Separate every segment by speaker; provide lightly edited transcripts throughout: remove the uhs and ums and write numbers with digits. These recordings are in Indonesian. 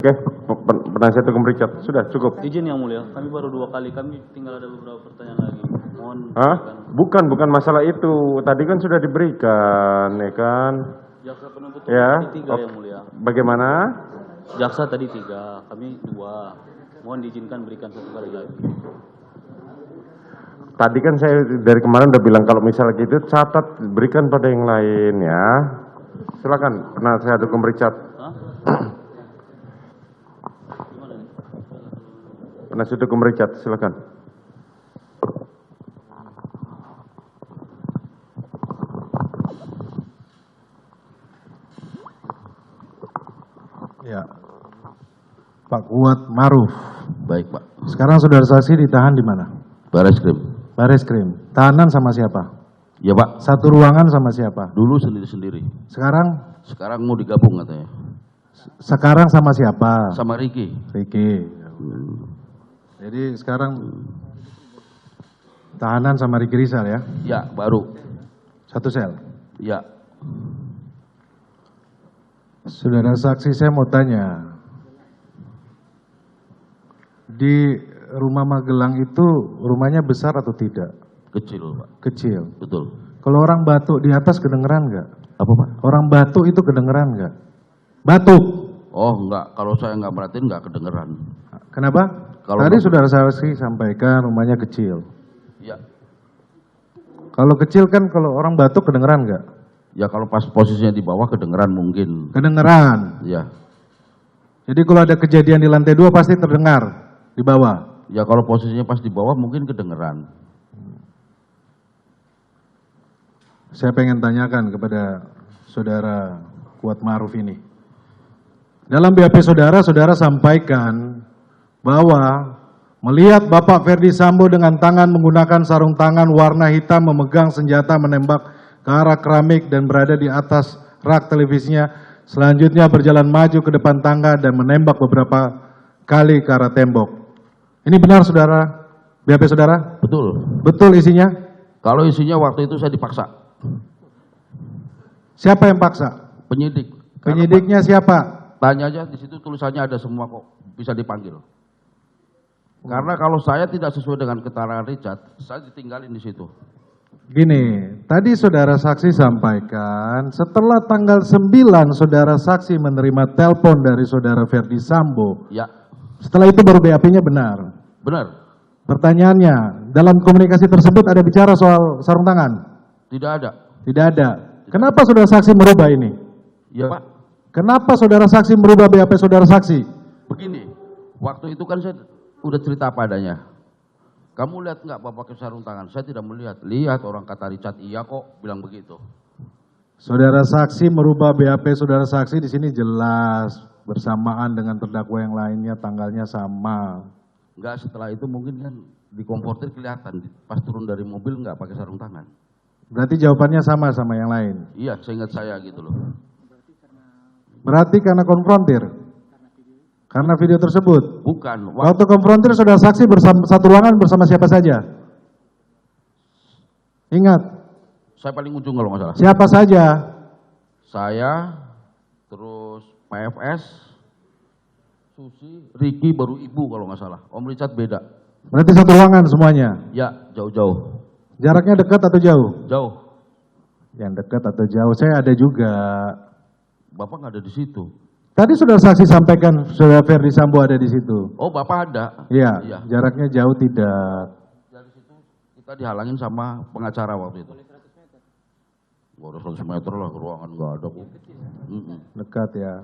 Speaker 1: Oke, penasihat hukum Richard, sudah cukup.
Speaker 2: Izin yang mulia, kami baru 2 kali, kami tinggal ada beberapa pertanyaan lagi. Mohon.
Speaker 1: Hah? Bukan masalah itu. Tadi kan sudah diberikan, ya kan?
Speaker 2: Jaksa penuntut
Speaker 1: Ya.
Speaker 2: tadi 3 yang mulia.
Speaker 1: Bagaimana?
Speaker 2: Jaksa tadi 3, kami 2. Mohon diizinkan berikan 1 kali lagi.
Speaker 1: Tadi kan saya dari kemarin udah bilang kalau misalnya gitu catat berikan pada yang lain ya. Silakan penasihat hukum Richard.
Speaker 2: Hah? Gimana nih?
Speaker 1: Penasihat hukum Richard, silakan.
Speaker 3: Ya, Pak Kuat Maruf.
Speaker 4: Baik Pak.
Speaker 3: Sekarang saudara saksi ditahan di mana?
Speaker 4: Bareskrim.
Speaker 3: Bareskrim. Tahanan sama siapa?
Speaker 4: Ya Pak.
Speaker 3: Satu ruangan sama siapa?
Speaker 4: Dulu sendiri-sendiri.
Speaker 3: Sekarang?
Speaker 4: Sekarang mau digabung katanya.
Speaker 3: Sekarang sama siapa?
Speaker 4: Sama Ricky.
Speaker 3: Ricky. Jadi sekarang tahanan sama Ricky Rizal ya?
Speaker 4: Ya baru.
Speaker 3: Satu sel?
Speaker 4: Ya.
Speaker 3: Saudara saksi saya mau tanya. Di rumah Magelang itu rumahnya besar atau tidak?
Speaker 4: Kecil Pak.
Speaker 3: Kecil.
Speaker 4: Betul.
Speaker 3: Kalau orang batuk di atas kedengeran nggak?
Speaker 4: Apa Pak?
Speaker 3: Orang batuk itu kedengeran nggak? Batuk.
Speaker 4: Oh enggak, kalau saya nggak perhatiin nggak kedengeran.
Speaker 3: Kenapa?
Speaker 4: Kalau
Speaker 3: Tadi
Speaker 4: nggak-
Speaker 3: saudara saksi sampaikan rumahnya kecil.
Speaker 4: Ya.
Speaker 3: Kalau kecil kan kalau orang batuk kedengeran nggak?
Speaker 4: Ya kalau pas posisinya di bawah kedengeran mungkin.
Speaker 3: Kedengeran.
Speaker 4: Ya.
Speaker 3: Jadi kalau ada kejadian di lantai 2 pasti terdengar di bawah.
Speaker 4: Ya kalau posisinya pas di bawah mungkin kedengeran.
Speaker 3: Saya pengen tanyakan kepada saudara Kuat Maruf ini. Dalam BAP saudara, saudara sampaikan bahwa melihat Bapak Ferdi Sambo dengan tangan menggunakan sarung tangan warna hitam memegang senjata menembak ke arah keramik dan berada di atas rak televisinya. Selanjutnya berjalan maju ke depan tangga dan menembak beberapa kali ke arah tembok. Ini benar saudara? BAP saudara?
Speaker 4: Betul.
Speaker 3: Betul isinya?
Speaker 4: Kalau isinya waktu itu saya dipaksa.
Speaker 3: Siapa yang paksa?
Speaker 4: Penyidik.
Speaker 3: Penyidiknya siapa?
Speaker 4: Tanya aja di situ tulisannya ada semua kok, bisa dipanggil. Karena kalau saya tidak sesuai dengan keterangan Richard, saya ditinggalin di situ.
Speaker 3: Gini, tadi saudara saksi sampaikan setelah tanggal 9 saudara saksi menerima telepon dari saudara Ferdi Sambo.
Speaker 4: Ya,
Speaker 3: Setelah itu baru BAP-nya benar.
Speaker 4: benar.
Speaker 3: Pertanyaannya, dalam komunikasi tersebut ada bicara soal sarung tangan?
Speaker 4: Tidak ada.
Speaker 3: Tidak ada. Kenapa saudara saksi merubah ini?
Speaker 4: Ya Pak,
Speaker 3: Kenapa saudara saksi merubah BAP saudara saksi?
Speaker 4: begini. Waktu itu kan saya udah cerita apa adanya. Kamu lihat nggak Bapak pakai sarung tangan? Saya tidak melihat. Lihat orang kata Richard, iya kok, bilang begitu.
Speaker 3: Saudara saksi merubah BAP saudara saksi di sini jelas bersamaan dengan terdakwa yang lainnya tanggalnya sama.
Speaker 4: Enggak, setelah itu mungkin kan di komportir kelihatan. Pas turun dari mobil nggak pakai sarung tangan.
Speaker 3: Berarti jawabannya sama yang lain.
Speaker 4: Iya, seingat saya gitu loh.
Speaker 3: Berarti karena konfrontir? Karena video tersebut?
Speaker 4: Bukan.
Speaker 3: Waktu konfrontir saudara saksi bersama satu ruangan bersama siapa saja? Ingat,
Speaker 4: Saya paling ujung kalau nggak salah.
Speaker 3: siapa saja?
Speaker 4: Saya, terus PFS, Susi, Ricky baru ibu kalau nggak salah. Om Richard beda.
Speaker 3: Berarti satu ruangan semuanya?
Speaker 4: Ya, jauh-jauh.
Speaker 3: Jaraknya dekat atau jauh?
Speaker 4: Jauh.
Speaker 3: Yang dekat atau jauh, saya ada juga.
Speaker 4: Bapak nggak ada di situ.
Speaker 3: Tadi saudara saksi sampaikan saudara Ferdi Sambo ada di situ.
Speaker 4: Oh, Bapak ada.
Speaker 3: Iya,
Speaker 4: Iya.
Speaker 3: jaraknya jauh tidak.
Speaker 4: Dari situ kita dihalangin sama pengacara waktu itu. Nggak ada 100 meter lah, ruangan nggak ada.
Speaker 3: Dekat ya.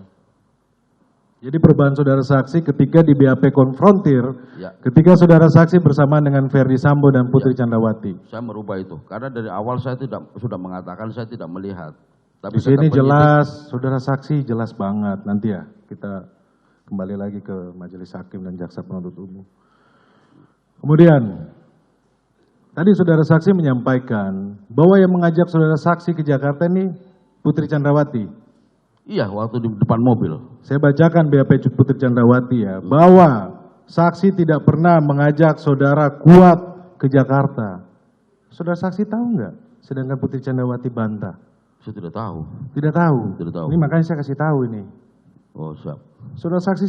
Speaker 3: Jadi perubahan saudara saksi ketika di BAP konfrontir,
Speaker 4: Ya,
Speaker 3: ketika saudara saksi bersama dengan Ferdi Sambo dan Putri Candrawati.
Speaker 4: saya merubah itu. Karena dari awal saya sudah mengatakan saya tidak melihat. Tapi
Speaker 3: Di sini
Speaker 4: kata penyidik,
Speaker 3: jelas, saudara saksi jelas banget. Nanti ya kita kembali lagi ke majelis hakim dan jaksa penuntut umum. Kemudian, tadi saudara saksi menyampaikan bahwa yang mengajak saudara saksi ke Jakarta ini Putri Candrawati.
Speaker 4: iya, waktu di depan mobil.
Speaker 3: Saya bacakan BAP Putri Candrawati ya, bahwa saksi tidak pernah mengajak saudara Kuat ke Jakarta. Saudara saksi tahu nggak? Sedangkan Putri Candrawati bantah.
Speaker 4: Saya tidak tahu.
Speaker 3: Tidak tahu.
Speaker 4: Tidak tahu.
Speaker 3: Ini makanya saya kasih tahu ini.
Speaker 4: Oh, siap.
Speaker 3: Saudara saksi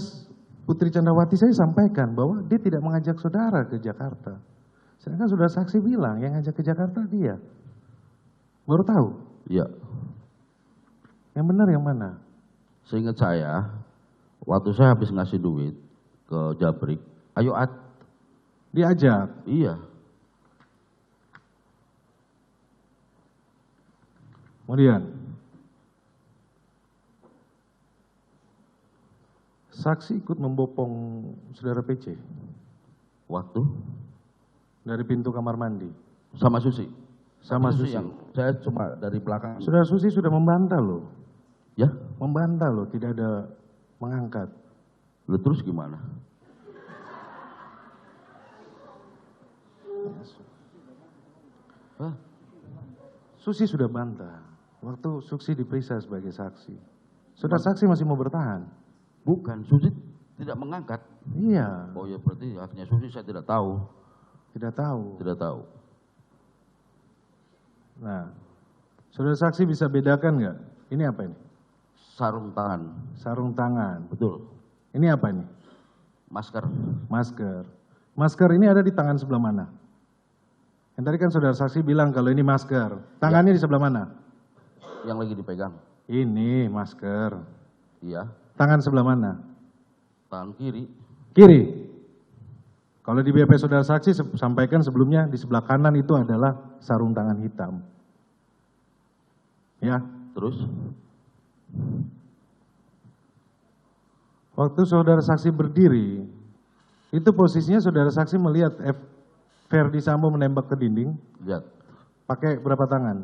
Speaker 3: Putri Candrawati saya sampaikan bahwa dia tidak mengajak saudara ke Jakarta. Sedangkan saudara saksi bilang yang ngajak ke Jakarta dia. Baru tahu?
Speaker 4: Iya.
Speaker 3: Yang benar yang mana?
Speaker 4: Seingat saya, waktu saya habis ngasih duit ke Jabrik, ayo
Speaker 3: Diajak.
Speaker 4: iya.
Speaker 3: Kemudian, saksi ikut membopong saudara PC
Speaker 4: Waktu
Speaker 3: dari pintu kamar mandi.
Speaker 4: sama Susi.
Speaker 3: Sama Susi.
Speaker 4: yang saya cuma dari belakang.
Speaker 3: Saudara Susi sudah membantah loh.
Speaker 4: Ya,
Speaker 3: Membantah loh, tidak ada mengangkat.
Speaker 4: lu terus gimana? Hah?
Speaker 3: Susi sudah bantah. Waktu Susi diperiksa sebagai saksi. Saudara saksi masih mau bertahan?
Speaker 4: Bukan, Susi tidak mengangkat.
Speaker 3: Iya,
Speaker 4: Oh ya, berarti akhirnya Susi saya tidak tahu.
Speaker 3: tidak tahu.
Speaker 4: Tidak tahu.
Speaker 3: Nah, saudara saksi bisa bedakan nggak? Ini apa ini?
Speaker 4: Sarung tangan,
Speaker 3: Sarung tangan.
Speaker 4: betul.
Speaker 3: Ini apa ini?
Speaker 4: Masker,
Speaker 3: Masker. Masker ini ada di tangan sebelah mana? Yang tadi kan saudara saksi bilang kalau ini masker. Tangannya di sebelah mana?
Speaker 4: yang lagi dipegang.
Speaker 3: Ini masker.
Speaker 4: Iya,
Speaker 3: Tangan sebelah mana?
Speaker 4: tangan kiri.
Speaker 3: Kiri. Kalau di BAP saudara saksi sampaikan sebelumnya di sebelah kanan itu adalah sarung tangan hitam. Ya.
Speaker 4: Terus,
Speaker 3: Waktu saudara saksi berdiri, itu posisinya saudara saksi melihat Ferdi Sambo menembak ke dinding,
Speaker 4: lihat,
Speaker 3: pakai berapa tangan?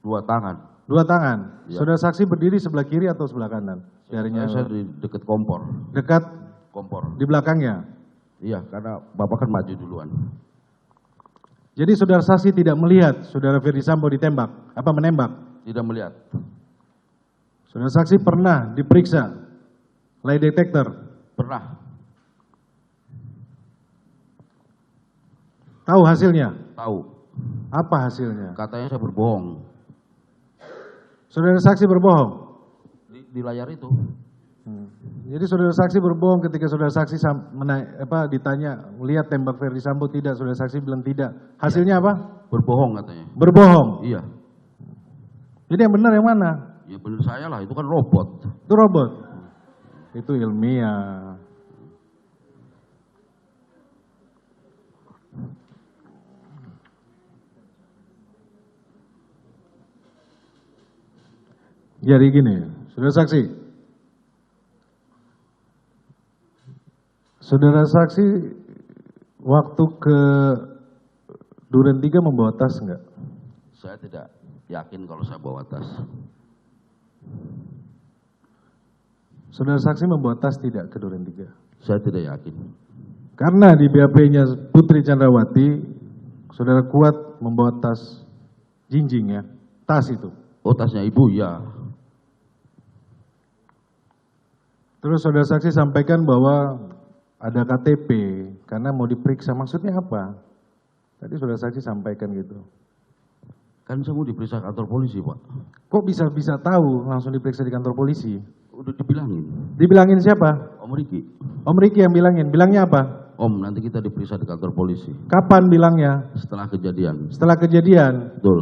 Speaker 4: 2 tangan.
Speaker 3: 2 tangan.
Speaker 4: Ya.
Speaker 3: Saudara saksi berdiri sebelah kiri atau sebelah kanan? Jarinya
Speaker 4: Saya di dekat kompor.
Speaker 3: dekat
Speaker 4: Kompor.
Speaker 3: di belakangnya.
Speaker 4: Iya, karena Bapak kan maju duluan.
Speaker 3: Jadi saudara saksi tidak melihat saudara Ferdi Sambo ditembak, apa menembak?
Speaker 4: Tidak melihat.
Speaker 3: Saudara saksi pernah diperiksa lie detector.
Speaker 4: Pernah.
Speaker 3: Tahu hasilnya?
Speaker 4: Tahu.
Speaker 3: Apa hasilnya?
Speaker 4: Katanya saya berbohong.
Speaker 3: Saudara saksi berbohong.
Speaker 4: Di layar itu.
Speaker 3: Jadi saudara saksi berbohong ketika saudara saksi ditanya melihat tembak Ferdi Sambo tidak, saudara saksi bilang tidak. Hasilnya apa?
Speaker 4: Berbohong katanya.
Speaker 3: Berbohong.
Speaker 4: Iya.
Speaker 3: Jadi yang benar yang mana?
Speaker 4: Ya benar saya lah, itu kan robot.
Speaker 3: Itu robot. Itu ilmiah. Jadi gini, saudara saksi. Saudara saksi waktu ke Duren 3 membawa tas enggak?
Speaker 4: Saya tidak yakin kalau saya bawa tas.
Speaker 3: Saudara saksi membawa tas tidak ke Duren 3?
Speaker 4: Saya tidak yakin.
Speaker 3: Karena di BAP-nya Putri Candrawati, saudara kuat membawa tas jinjing ya, tas itu.
Speaker 4: Oh, tasnya ibu, ya.
Speaker 3: Terus saudara saksi sampaikan bahwa ada KTP karena mau diperiksa, maksudnya apa? Tadi saudara saksi sampaikan gitu.
Speaker 4: Kan saya mau diperiksa kantor polisi, Pak.
Speaker 3: Kok bisa tahu langsung diperiksa di kantor polisi?
Speaker 4: Udah dibilangin.
Speaker 3: Dibilangin siapa?
Speaker 4: Om Riki.
Speaker 3: Om Riki yang bilangin. Bilangnya apa?
Speaker 4: Om, nanti kita diperiksa di kantor polisi.
Speaker 3: Kapan bilangnya?
Speaker 4: Setelah kejadian.
Speaker 3: Setelah kejadian.
Speaker 4: Betul.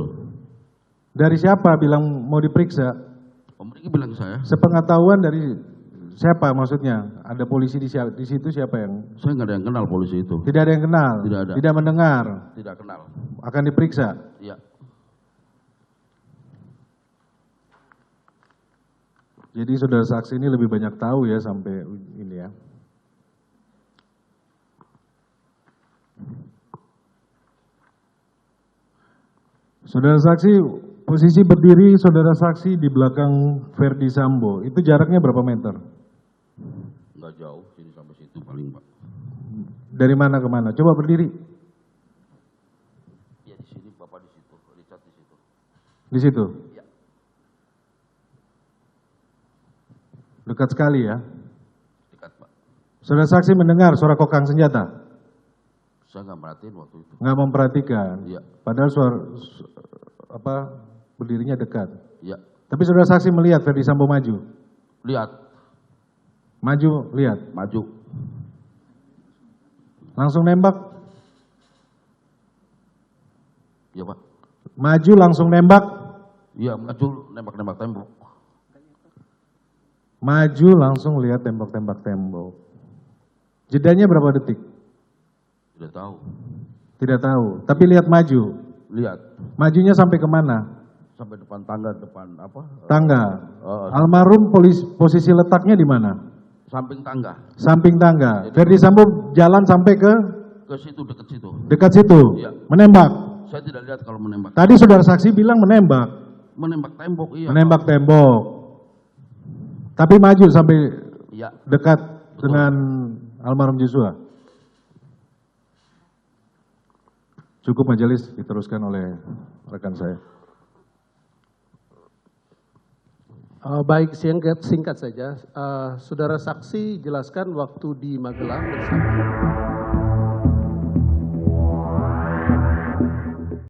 Speaker 3: Dari siapa bilang mau diperiksa?
Speaker 4: Om Riki bilang ke saya.
Speaker 3: Sepengetahuan dari siapa maksudnya? Ada polisi di situ siapa yang?
Speaker 4: Saya nggak ada yang kenal polisi itu.
Speaker 3: Tidak ada yang kenal?
Speaker 4: Tidak ada.
Speaker 3: Tidak mendengar?
Speaker 4: Tidak kenal.
Speaker 3: Akan diperiksa?
Speaker 4: Iya.
Speaker 3: Jadi saudara saksi ini lebih banyak tahu ya sampai ini ya. Saudara saksi posisi berdiri saudara saksi di belakang Ferdi Sambo. Itu jaraknya berapa meter?
Speaker 4: Nggak jauh, sini sampai situ paling, Pak.
Speaker 3: Dari mana ke mana? Coba berdiri.
Speaker 4: Ya di sini, Bapak di situ, Richard di situ.
Speaker 3: Di situ.
Speaker 4: Ya.
Speaker 3: Dekat sekali ya.
Speaker 4: Dekat, Pak.
Speaker 3: Saudara saksi mendengar suara kokang senjata?
Speaker 4: Saya nggak merhatiin waktu itu.
Speaker 3: Nggak memperhatikan.
Speaker 4: Iya.
Speaker 3: Padahal berdirinya dekat.
Speaker 4: Iya.
Speaker 3: Tapi saudara saksi melihat Ferdi Sambo maju.
Speaker 4: Lihat.
Speaker 3: Maju, lihat.
Speaker 4: Maju.
Speaker 3: Langsung nembak.
Speaker 4: Iya Pak.
Speaker 3: Maju langsung nembak.
Speaker 4: Iya maju nembak-nembak tembok.
Speaker 3: Maju langsung lihat tembak-tembak tembok. Jedanya berapa detik?
Speaker 4: Tidak tahu.
Speaker 3: Tidak tahu. Tapi lihat maju.
Speaker 4: Lihat.
Speaker 3: Majunya sampai kemana?
Speaker 4: Sampai depan tangga, depan apa?
Speaker 3: Tangga. Almarhum posisi letaknya di mana?
Speaker 4: Samping tangga.
Speaker 3: Samping tangga. Ferdi Sambo jalan sampai ke
Speaker 4: Ke situ, dekat situ.
Speaker 3: dekat situ.
Speaker 4: Iya.
Speaker 3: Menembak.
Speaker 4: Saya tidak lihat kalau menembak.
Speaker 3: Tadi saudara saksi bilang menembak.
Speaker 4: Menembak tembok, iya.
Speaker 3: Menembak tembok. Tapi maju sampai
Speaker 4: Iya.
Speaker 3: dekat
Speaker 4: Betul.
Speaker 3: dengan almarhum Joshua. Cukup majelis diteruskan oleh rekan saya.
Speaker 5: Baik, singkat saja. Saudara saksi jelaskan waktu di Magelang bersama